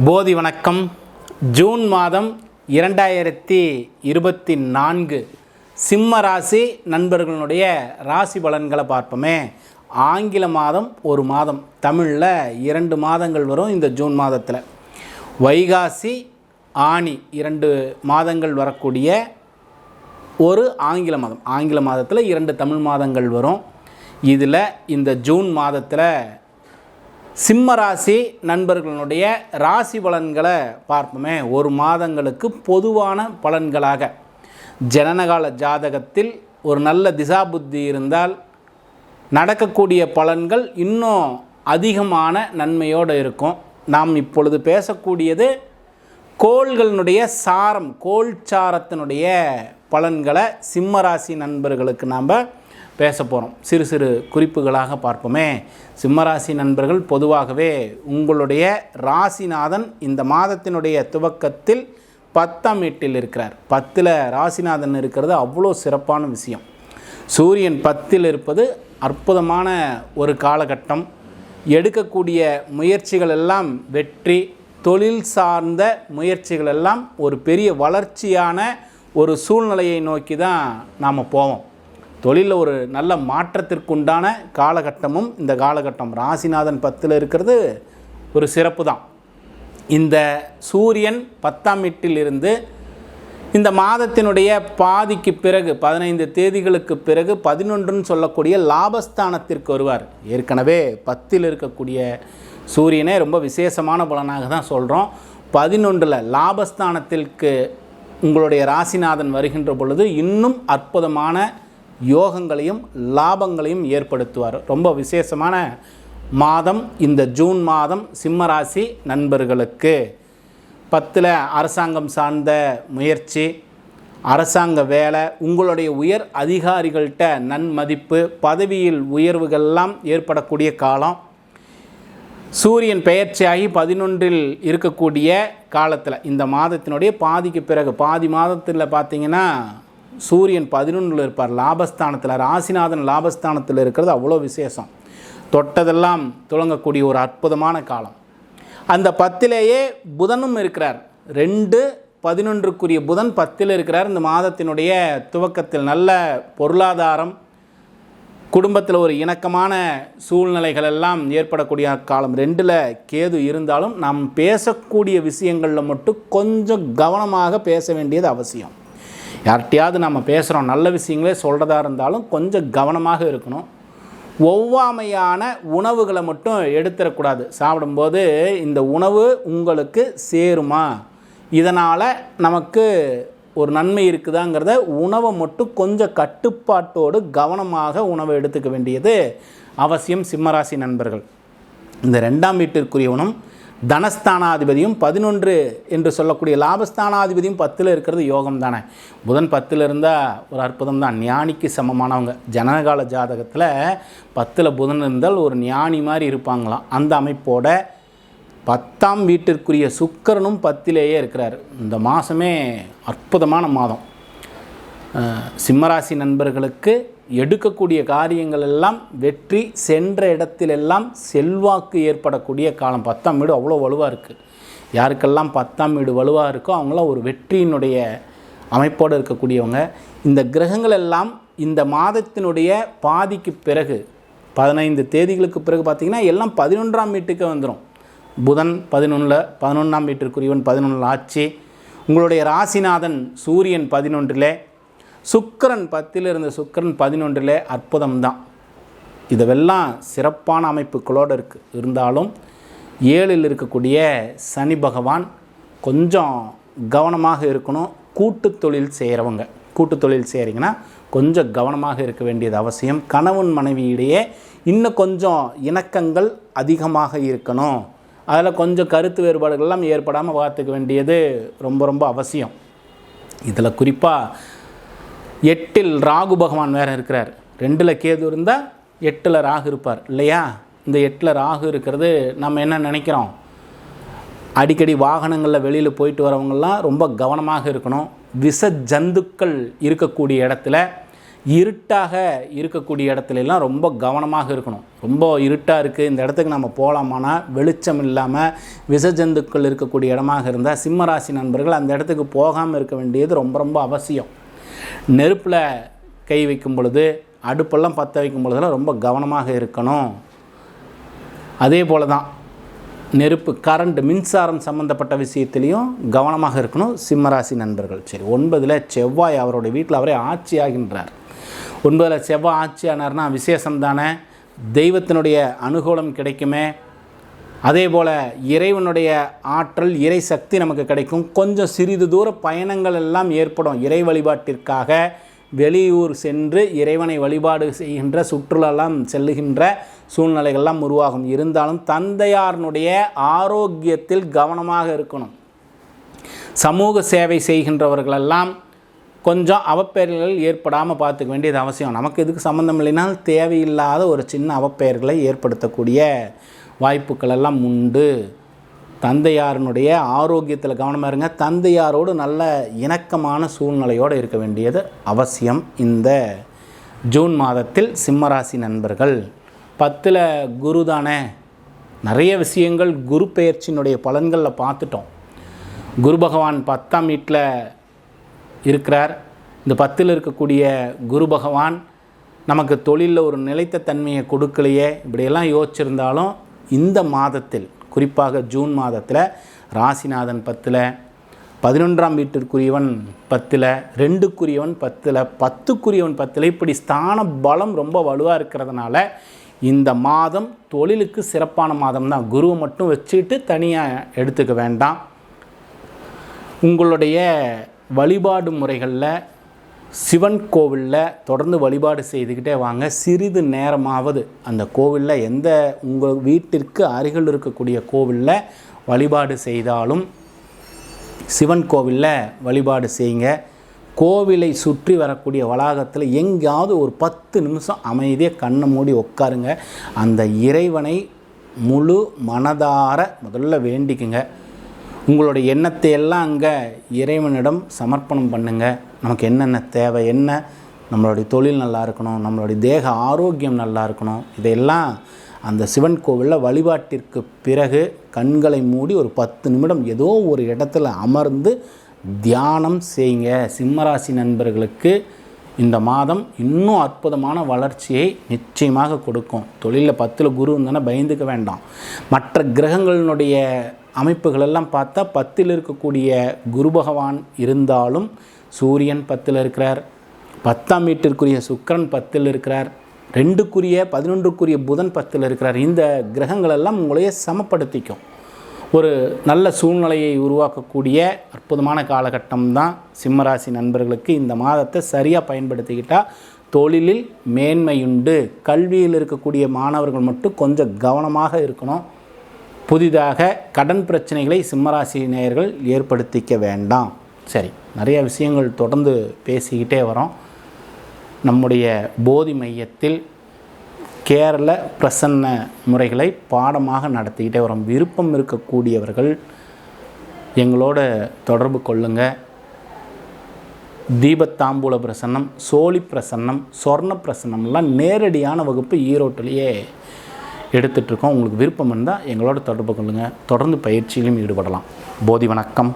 போதி வணக்கம். ஜூன் மாதம் 2024 சிம்ம ராசி நண்பர்களுடைய ராசி பலன்களை பார்ப்போமே. ஆங்கில மாதம் ஒரு மாதம், தமிழில் 2 மாதங்கள் வரும் இந்த ஜூன் மாதத்தில். வைகாசி ஆனி 2 மாதங்கள் வரக்கூடிய ஒரு ஆங்கில மாதம். ஆங்கில மாதத்தில் 2 தமிழ் மாதங்கள் வரும். இதில் இந்த ஜூன் மாதத்தில் சிம்ம ராசி நண்பர்களுடைய ராசி பலன்களை பார்ப்போமே. ஒரு மாதங்களுக்கு பொதுவான பலன்களாக ஜனனகால ஜாதகத்தில் ஒரு நல்ல திசா புத்தி இருந்தால் நடக்கக்கூடிய பலன்கள் இன்னும் அதிகமான நன்மையோடு இருக்கும். நாம் இப்பொழுது பேசக்கூடியது கோள்களினுடைய சாரம், கோள் சாரத்தினுடைய பலன்களை சிம்ம ராசி நண்பர்களுக்கு நாம் பேச போகிறோம். சிறு சிறு குறிப்புகளாக பார்ப்போமே. சிம்மராசி நண்பர்கள் பொதுவாகவே உங்களுடைய ராசிநாதன் இந்த மாதத்தினுடைய துவக்கத்தில் 10ஆம் வீட்டில் இருக்கிறார். 10ல் ராசிநாதன் இருக்கிறது அவ்வளோ சிறப்பான விஷயம். சூரியன் 10ல் இருப்பது அற்புதமான ஒரு காலகட்டம். எடுக்கக்கூடிய முயற்சிகள் எல்லாம் வெற்றி, தொழில் சார்ந்த முயற்சிகள் எல்லாம் ஒரு பெரிய வளர்ச்சியான ஒரு சூழ்நிலையை நோக்கி தான் நாம் போவோம். தொழிலில் ஒரு நல்ல மாற்றத்திற்குண்டான காலகட்டமும் இந்த காலகட்டம். ராசிநாதன் 10ல் இருக்கிறது ஒரு சிறப்பு தான். இந்த சூரியன் 10ஆம் வீட்டில் இருந்து இந்த மாதத்தினுடைய பாதிக்கு பிறகு 15 தேதிகளுக்கு பிறகு 11ன்னு சொல்லக்கூடிய லாபஸ்தானத்திற்கு வருவார். ஏற்கனவே 10ல் இருக்கக்கூடிய சூரியனே ரொம்ப விசேஷமான பலனாக தான் சொல்கிறோம். 11ல் லாபஸ்தானத்திற்கு உங்களுடைய ராசிநாதன் வருகின்ற பொழுது இன்னும் அற்புதமான யோகங்களையும் லாபங்களையும் ஏற்படுத்துவார். ரொம்ப விசேஷமான மாதம் இந்த ஜூன் மாதம் சிம்ம ராசி நண்பர்களுக்கு. 10ல் அரசாங்கம் சார்ந்த முயற்சி, அரசாங்க வேலை, உங்களுடைய உயர் அதிகாரிகள்கிட்ட நன்மதிப்பு, பதவியில் உயர்வுகள்லாம் ஏற்படக்கூடிய காலம். சூரியன் பெயர்ச்சியாகி 11ல் இருக்கக்கூடிய காலத்தில் இந்த மாதத்தினுடைய பாதிக்கு பிறகு பாதி மாதத்தில் பார்த்திங்கன்னா சூரியன் 11ல் இருப்பார் லாபஸ்தானத்தில். ராசிநாதன் லாபஸ்தானத்தில் இருக்கிறது அவ்வளோ விசேஷம். தொட்டதெல்லாம் துளங்கக்கூடிய ஒரு அற்புதமான காலம். அந்த 10லேயே புதனும் இருக்கிறார். 2-11க்குரிய புதன் 10ல் இருக்கிறார். இந்த மாதத்தினுடைய துவக்கத்தில் நல்ல பொருளாதாரம், குடும்பத்தில் ஒரு இணக்கமான சூழ்நிலைகள் எல்லாம் ஏற்படக்கூடிய காலம். 2ல் கேது இருந்தாலும் நாம் பேசக்கூடிய விஷயங்களில் மட்டும் கொஞ்சம் கவனமாக பேச வேண்டியது அவசியம். யார்கிட்டையாவது நம்ம பேசுகிறோம், நல்ல விஷயங்களே சொல்கிறதா இருந்தாலும் கொஞ்சம் கவனமாக இருக்கணும். ஒவ்வாமையான உணவுகளை மட்டும் எடுத்துடக்கூடாது. சாப்பிடும்போது இந்த உணவு உங்களுக்கு சேருமா, இதனால் நமக்கு ஒரு நன்மை இருக்குதாங்கிறத உணவை மட்டும் கொஞ்சம் கட்டுப்பாட்டோடு கவனமாக உணவை எடுத்துக்க வேண்டியது அவசியம். சிம்மராசி நண்பர்கள், இந்த 2ஆம் வீட்டிற்குரியவனும் தனஸ்தானாதிபதியும் 11 என்று சொல்லக்கூடிய லாபஸ்தானாதிபதியும் 10ல் இருக்கிறது யோகம் தானே. புதன் 10ல் இருந்தால் ஒரு அற்புதம் தான். ஞானிக்கு சமமானவங்க. ஜனனகால ஜாதகத்தில் 10ல் புதன் இருந்தால் ஒரு ஞானி மாதிரி இருப்பாங்களாம். அந்த அமைப்போட 10ஆம் வீட்டிற்குரிய சுக்கிரனும் 10லேயே இருக்கிறார். இந்த மாதமே அற்புதமான மாதம். சிம்மராசி நண்பர்களுக்கு எடுக்கக்கூடிய காரியங்கள் எல்லாம் வெற்றி, சென்ற இடத்திலெல்லாம் செல்வாக்கு ஏற்படக்கூடிய காலம். 10ஆம் வீடு அவ்வளோ வலுவாக இருக்குது. யாருக்கெல்லாம் 10ஆம் வீடு வலுவாக இருக்கோ அவங்களாம் ஒரு வெற்றியினுடைய அமைப்போடு இருக்கக்கூடியவங்க. இந்த கிரகங்கள் எல்லாம் இந்த மாதத்தினுடைய பாதிக்கு பிறகு 15 தேதிகளுக்கு பிறகு பார்த்திங்கன்னா எல்லாம் 11ஆம் வீட்டுக்கு வந்துடும். புதன் 11ஆம் வீட்டிற்குரியவன் 11ல் ஆட்சி. உங்களுடைய ராசிநாதன் சூரியன் 11ல், சுக்கிரன் 10ல் இருந்த சுக்கிரன் 11ல். அற்புதம்தான். இதுவெல்லாம் சிறப்பான அமைப்புகளோடு இருக்குது. இருந்தாலும் 7ல் இருக்கக்கூடிய சனி பகவான் கொஞ்சம் கவனமாக இருக்கணும். கூட்டு தொழில் செய்கிறவங்க, கூட்டு தொழில் செய்கிறீங்கன்னா கொஞ்சம் கவனமாக இருக்க வேண்டியது அவசியம். கணவன் மனைவியிடையே இன்னும் கொஞ்சம் இணக்கங்கள் அதிகமாக இருக்கணும். அதில் கொஞ்சம் கருத்து வேறுபாடுகள்லாம் ஏற்படாமல் பார்த்துக்க வேண்டியது ரொம்ப ரொம்ப அவசியம். இதில் குறிப்பாக 8ல் ராகு பகவான் வேறு இருக்கிறார். 2ல் கேது இருந்தால் 8ல் ராகு இருப்பார் இல்லையா. இந்த 8ல் ராகு இருக்கிறது நம்ம என்ன நினைக்கிறோம், அடிக்கடி வாகனங்களில் வெளியில் போயிட்டு வரவங்கெல்லாம் ரொம்ப கவனமாக இருக்கணும். விஷ ஜந்துக்கள் இருக்கக்கூடிய இடத்துல இருட்டாக இருக்கக்கூடிய இடத்துலலாம் ரொம்ப கவனமாக இருக்கணும். ரொம்ப இருட்டாக இருக்குது, இந்த இடத்துக்கு நம்ம போகலாமானா வெளிச்சம் இல்லாமல் விஷஜந்துக்கள் இருக்கக்கூடிய இடமாக இருந்தால் சிம்மராசி நண்பர்கள் அந்த இடத்துக்கு போகாமல் இருக்க வேண்டியது ரொம்ப ரொம்ப அவசியம். நெருப்பில் கை வைக்கும் பொழுது, அடுப்பெல்லாம் பற்ற வைக்கும் பொழுதெல்லாம் ரொம்ப கவனமாக இருக்கணும். அதே போல் தான் நெருப்பு, கரண்ட், மின்சாரம் சம்மந்தப்பட்ட விஷயத்துலேயும் கவனமாக இருக்கணும் சிம்மராசி நண்பர்கள். சரி, 9 செவ்வாய் அவருடைய வீட்டில் அவரே ஆட்சி ஆகின்றார். 9 செவ்வாய் ஆட்சி ஆனார்னா விசேஷம் தானே, தெய்வத்தினுடைய அனுகூலம் கிடைக்குமே. அதே போல் இறைவனுடைய ஆற்றல், இறை சக்தி நமக்கு கிடைக்கும். கொஞ்சம் சிறிது தூர பயணங்கள் எல்லாம் ஏற்படும். இறை வழிபாட்டிற்காக வெளியூர் சென்று இறைவனை வழிபாடு செய்கின்ற, சுற்றுலாலாம் செல்லுகின்ற சூழ்நிலைகள்லாம் உருவாகும். இருந்தாலும் தந்தையாரனுடைய ஆரோக்கியத்தில் கவனமாக இருக்கணும். சமூக சேவை செய்கின்றவர்களெல்லாம் கொஞ்சம் அவப்பெயர்கள் ஏற்படாமல் பார்த்துக்க வேண்டியது அவசியம். நமக்கு எதுக்கு சம்மந்தம் இல்லைனால் தேவையில்லாத ஒரு சின்ன அவப்பெயர்களை ஏற்படுத்தக்கூடிய வாய்ப்புகள் எல்லாம் உண்டு. தந்தையாரனுடைய ஆரோக்கியத்தில் கவனமாக இருங்க. தந்தையாரோடு நல்ல இணக்கமான சூழ்நிலையோடு இருக்க வேண்டியது அவசியம். இந்த ஜூன் மாதத்தில் சிம்மராசி நண்பர்கள் 10 குரு தானே, நிறைய விஷயங்கள் குரு பெயர்ச்சியினுடைய பலன்களில் பார்த்துட்டோம். குரு பகவான் 10ஆம் வீட்டில் இருக்கிறார். இந்த 10ல் இருக்கக்கூடிய குரு பகவான் நமக்கு தொழிலில் ஒரு நிலைத்த தன்மையை கொடுக்கலையே, இப்படியெல்லாம் யோசிச்சிருந்தாலும் இந்த மாதத்தில், குறிப்பாக ஜூன் மாதத்தில் ராசிநாதன் 10ல், 11ஆம் வீட்டிற்குரியவன் 10ல், 2க்குரியவன் 10ல், 10க்குரியவன் 10ல், இப்படி ஸ்தான பலம் ரொம்ப வலுவாக இருக்கிறதுனால இந்த மாதம் தொழிலுக்கு சிறப்பான மாதம் தான். குருவை மட்டும் வச்சுட்டு தனியாக எடுத்துக்க வேண்டாம். உங்களுடைய வழிபாடு முறைகளில் சிவன் கோவிலில் தொடர்ந்து வழிபாடு செய்துக்கிட்டே வாங்க. சிறிது நேரமாவது அந்த கோவிலில், எந்த உங்கள் வீட்டிற்கு அருகில் இருக்கக்கூடிய கோவிலில் வழிபாடு செய்தாலும் சிவன் கோவிலில் வழிபாடு செய்யுங்க. கோவிலை சுற்றி வரக்கூடிய வளாகத்தில் எங்கேயாவது ஒரு 10 நிமிஷம் அமைதியாக கண்ணை மூடி உட்காருங்க. அந்த இறைவனை முழு மனதார முதல்ல வேண்டிக்குங்க. உங்களுடைய எண்ணத்தை எல்லாம் அங்கே இறைவனிடம் சமர்ப்பணம் பண்ணுங்கள். நமக்கு என்னென்ன தேவை, என்ன நம்மளுடைய தொழில் நல்லா இருக்கணும், நம்மளுடைய தேக ஆரோக்கியம் நல்லா இருக்கணும், இதையெல்லாம் அந்த சிவன் கோவிலில் வழிபாட்டிற்கு பிறகு கண்களை மூடி ஒரு 10 நிமிடம் ஏதோ ஒரு இடத்துல அமர்ந்து தியானம் செய்யுங்க. சிம்மராசி நண்பர்களுக்கு இந்த மாதம் இன்னும் அற்புதமான வளர்ச்சியை நிச்சயமாக கொடுக்கும். தொழிலில் 10ல் குரு இருந்தானே பயந்துக்க வேண்டாம். மற்ற கிரகங்களினுடைய அமைப்புகளெல்லாம் பார்த்தா 10ல் இருக்கக்கூடிய குரு பகவான் இருந்தாலும் சூரியன் 10ல் இருக்கிறார், 10ஆம் வீட்டிற்குரிய சுக்கிரன் 10ல் இருக்கிறார், 2க்குரிய 11க்குரிய புதன் 10ல் இருக்கிறார். இந்த கிரகங்களெல்லாம் உங்களையே சமப்படுத்திக்கும். ஒரு நல்ல சூழ்நிலையை உருவாக்கக்கூடிய அற்புதமான காலகட்டம் தான் சிம்மராசி நண்பர்களுக்கு. இந்த மாதத்தை சரியாக பயன்படுத்திக்கிட்டால் தொழிலில் மேன்மையுண்டு. கல்வியில் இருக்கக்கூடிய மாணவர்கள் மட்டும் கொஞ்சம் கவனமாக இருக்கணும். புதிதாக கடன் பிரச்சனைகளை சிம்மராசி நேயர்கள் ஏற்படுத்திக்க வேண்டாம். சரி, நிறைய விஷயங்கள் தொடர்ந்து பேசிக்கிட்டே வரோம். நம்முடைய போதி மையத்தில் கேரள பிரசன்ன முறைகளை பாடமாக நடத்திக்கிட்டே வரோம். விருப்பம் இருக்கக்கூடியவர்கள் எங்களோட தொடர்பு கொள்ளுங்கள். தீபத்தாம்பூல பிரசன்னம், சோழி பிரசன்னம், சொர்ண பிரசன்னம்லாம் நேரடியான வகுப்பு ஈரோட்டிலேயே எடுத்துகிட்ருக்கோம். உங்களுக்கு விருப்பம் இருந்தால் எங்களோட தொடர்பு கொள்ளுங்கள். தொடர்ந்து பயிற்சியிலும் ஈடுபடலாம். போதி வணக்கம்.